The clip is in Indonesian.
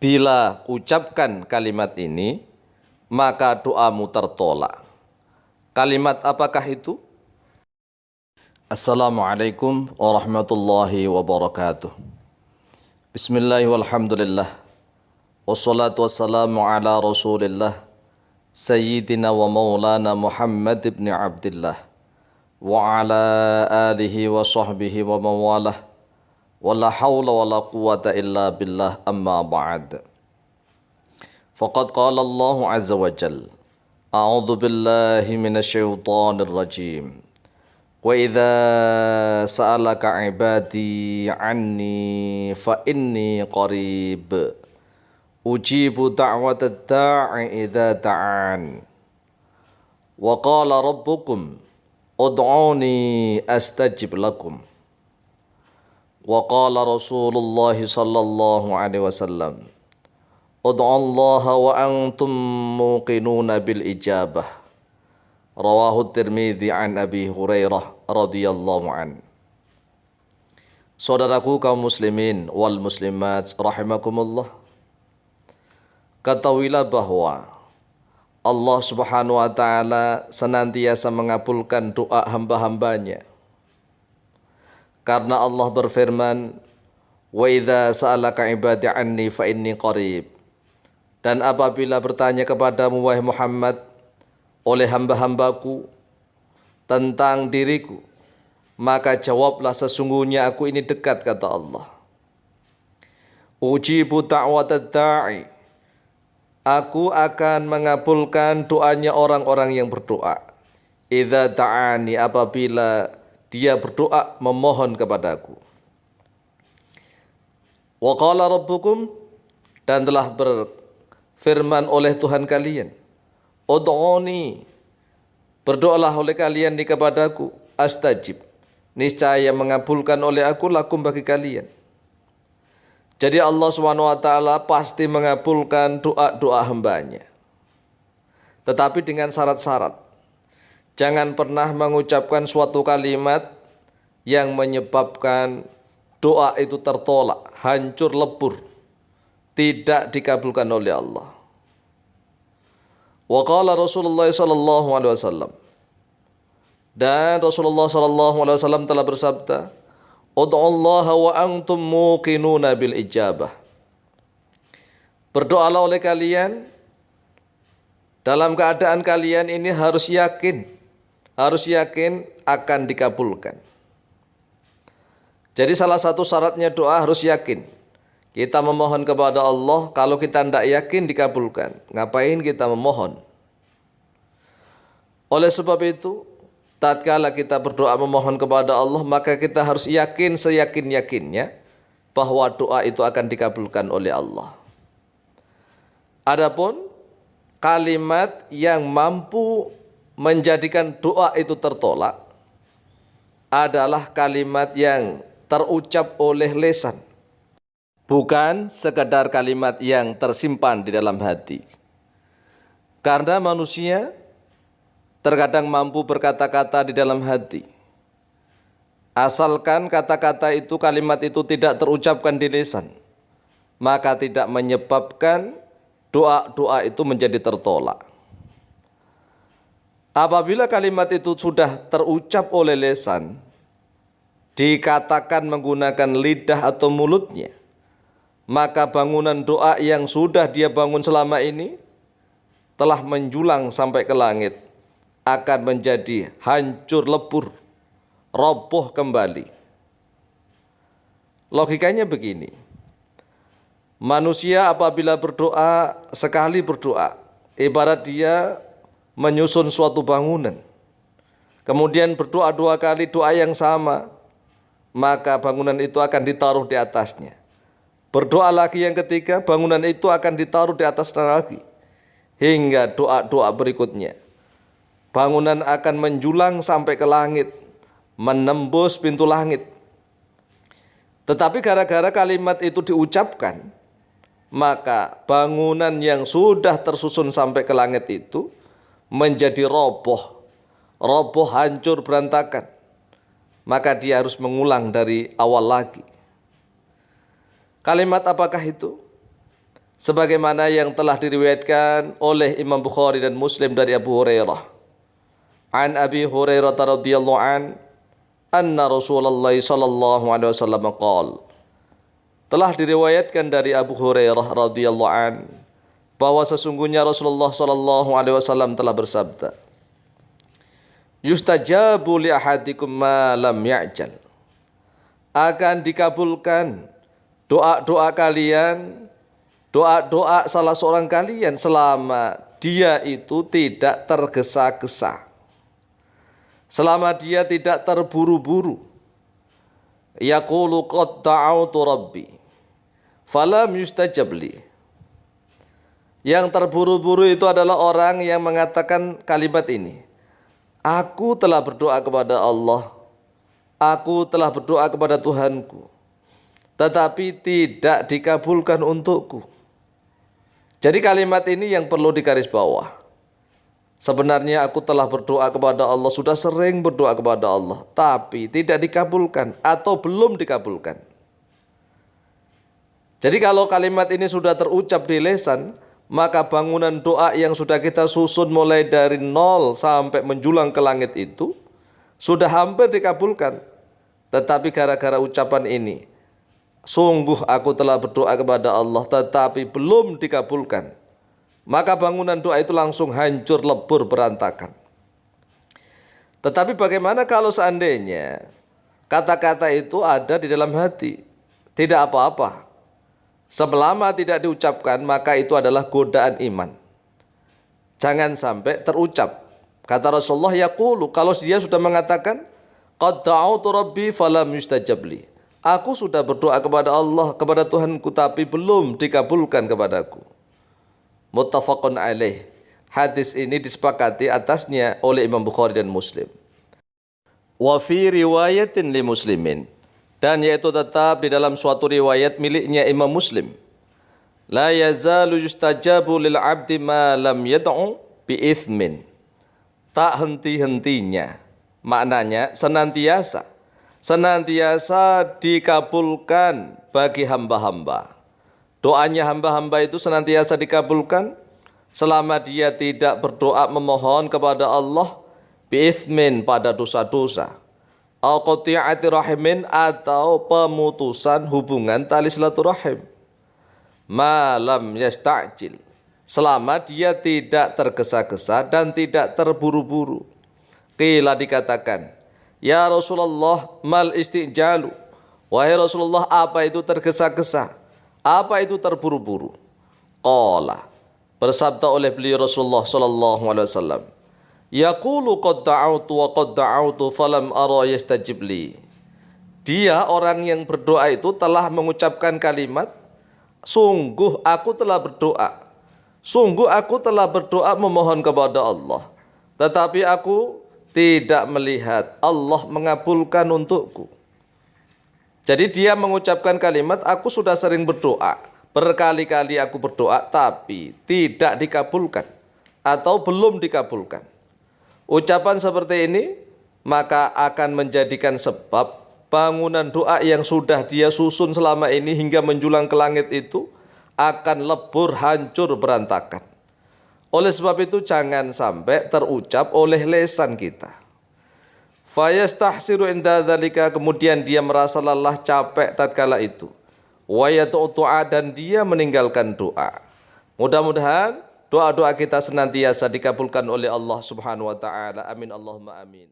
Bila ucapkan kalimat ini, maka doamu tertolak. Kalimat apakah itu? Assalamualaikum warahmatullahi wabarakatuh. Bismillah walhamdulillah. Wassalatu wassalamu ala rasulillah. Sayyidina wa maulana Muhammad ibn Abdillah. Wa ala alihi wa sahbihi wa mawalah. Wala hawla wala quwata illa billah amma ba'd. Faqad qala Allah azza wa jal. A'udhu billahi minasyaitanir rajim. Wa idza sa'alaka ibadi anni fa inni qarib. Ujibu da'watad da'i idza da'an. Wa qala rabbukum ud'uni astajib lakum. Wa qala Rasulullah sallallahu alaihi wasallam ud'u Allah wa antum muqinuna bil ijabah. Rawahu Tirmidzi an Abi Hurairah radhiyallahu an. Saudaraku kaum muslimin wal muslimat rahimakumullah, ketahuilah bahwa Allah Subhanahu wa taala senantiasa mengabulkan doa hamba-hambanya. Karena Allah berfirman, "Wa idza sa'alaka 'ibadi 'anni fa inni qarib." Dan apabila bertanya kepadamu wahai Muhammad oleh hamba-hambaku tentang diriku, maka jawablah sesungguhnya aku ini dekat, kata Allah. Ujibu da'watad da'i. Aku akan mengabulkan doanya orang-orang yang berdoa. Idza da'ani, apabila dia berdoa memohon kepadaku. Wa qala rabbukum, dan telah berfirman oleh Tuhan kalian, ud'uni, berdoalah oleh kalian di kepadaku, astajib, niscaya mengabulkan oleh aku lakum bagi kalian. Jadi Allah SWT pasti mengabulkan doa-doa hambanya. Tetapi dengan syarat-syarat. Jangan pernah mengucapkan suatu kalimat yang menyebabkan doa itu tertolak, hancur lebur, tidak dikabulkan oleh Allah. Wa qala Rasulullah sallallahu alaihi wasallam, dan Rasulullah sallallahu alaihi wasallam telah bersabda, ud'u Allah wa antum muqinuna bil ijabah. Berdoalah oleh kalian dalam keadaan kalian ini harus yakin akan dikabulkan. Jadi salah satu syaratnya doa harus yakin. Kita memohon kepada Allah, kalau kita tidak yakin dikabulkan, ngapain kita memohon? Oleh sebab itu, tatkala kita berdoa memohon kepada Allah, maka kita harus yakin seyakin-yakinnya bahwa doa itu akan dikabulkan oleh Allah. Adapun kalimat yang mampu menjadikan doa itu tertolak adalah kalimat yang terucap oleh lisan, bukan sekadar kalimat yang tersimpan di dalam hati. Karena manusia terkadang mampu berkata-kata di dalam hati, asalkan kata-kata itu, kalimat itu tidak terucapkan di lisan, maka tidak menyebabkan doa-doa itu menjadi tertolak. Apabila kalimat itu sudah terucap oleh lisan, dikatakan menggunakan lidah atau mulutnya, maka bangunan doa yang sudah dia bangun selama ini telah menjulang sampai ke langit, akan menjadi hancur lebur, roboh kembali. Logikanya begini, manusia apabila berdoa, sekali berdoa, ibarat dia menyusun suatu bangunan, kemudian berdoa dua kali doa yang sama, maka bangunan itu akan ditaruh di atasnya. Berdoa lagi yang ketiga, bangunan itu akan ditaruh di atasnya lagi, hingga doa-doa berikutnya. Bangunan akan menjulang sampai ke langit, menembus pintu langit. Tetapi gara-gara kalimat itu diucapkan, maka bangunan yang sudah tersusun sampai ke langit itu menjadi roboh, hancur, berantakan. Maka dia harus mengulang dari awal lagi. Kalimat apakah itu? sebagaimana yang telah diriwayatkan oleh Imam Bukhari dan Muslim dari Abu Hurairah. An Abi Hurairah radhiyallahu an anna Rasulullah sallallahu alaihi wasallam qala, telah diriwayatkan dari Abu Hurairah radhiyallahu an bahwa sesungguhnya Rasulullah sallallahu alaihi wasallam telah bersabda, yustajabu li ahadikum ma lam ya'jal, akan dikabulkan doa-doa kalian, doa-doa salah seorang kalian selama dia itu tidak tergesa-gesa, selama dia tidak terburu-buru. Yaqulu qad da'autu rabbi falam yustajab li. Yang terburu-buru itu adalah orang yang mengatakan kalimat ini, aku telah berdoa kepada Allah, aku telah berdoa kepada Tuhanku, tetapi tidak dikabulkan untukku. Jadi kalimat ini yang perlu digarisbawah. Sebenarnya aku telah berdoa kepada Allah, sudah sering berdoa kepada Allah, tapi tidak dikabulkan atau belum dikabulkan. Jadi kalau kalimat ini sudah terucap di lisan, maka bangunan doa yang sudah kita susun mulai dari nol sampai menjulang ke langit itu sudah hampir dikabulkan. Tetapi gara-gara ucapan ini, sungguh aku telah berdoa kepada Allah tetapi belum dikabulkan, maka bangunan doa itu langsung hancur, lebur, berantakan. Tetapi bagaimana kalau seandainya kata-kata itu ada di dalam hati? Tidak apa-apa. Selama tidak diucapkan, maka itu adalah godaan iman. Jangan sampai terucap. Kata Rasulullah, yaqulu, kalau dia sudah mengatakan, qad da'autu rabbi falam yustajab li, aku sudah berdoa kepada Allah, kepada Tuhanku, tapi belum dikabulkan kepadaku. Muttafaqun alaih. Hadis ini disepakati atasnya oleh Imam Bukhari dan Muslim. Wa fi riwayatin li muslimin, dan yaitu tetap di dalam suatu riwayat miliknya Imam Muslim. La yazalu yustajabu lil abdi ma lam yad'u bi ithmin. Tak henti-hentinya. Maknanya senantiasa dikabulkan bagi hamba-hamba. Doanya hamba-hamba itu senantiasa dikabulkan selama dia tidak berdoa memohon kepada Allah bi'ithmin, pada dosa-dosa, au qati'ati rahimin, atau pemutusan hubungan tali silaturahim, malam yasta'jil, selama dia tidak tergesa-gesa dan tidak terburu-buru. Qila, dikatakan, ya Rasulullah, mal istijalu, wahai Rasulullah, apa itu tergesa-gesa? Apa itu terburu-buru? Qala, bersabda oleh beliau Rasulullah sallallahu alaihi wasallam, yaqulu qad da'autu wa qad da'autu falam ara yastajib li. Dia, orang yang berdoa itu, telah mengucapkan kalimat, sungguh aku telah berdoa, sungguh aku telah berdoa memohon kepada Allah, tetapi aku tidak melihat Allah mengabulkan untukku. Jadi dia mengucapkan kalimat, aku sudah sering berdoa, berkali-kali aku berdoa, tapi tidak dikabulkan atau belum dikabulkan. Ucapan seperti ini maka akan menjadikan sebab bangunan doa yang sudah dia susun selama ini hingga menjulang ke langit itu akan lebur, hancur, berantakan. Oleh sebab itu jangan sampai terucap oleh lisan kita. Fayastahsiru inda dzalika, kemudian dia merasa lelah, capek tatkala itu. Wa yatu'a, dan dia meninggalkan doa. Mudah-mudahan doa-doa kita senantiasa dikabulkan oleh Allah Subhanahu wa taala. Amin Allahumma amin.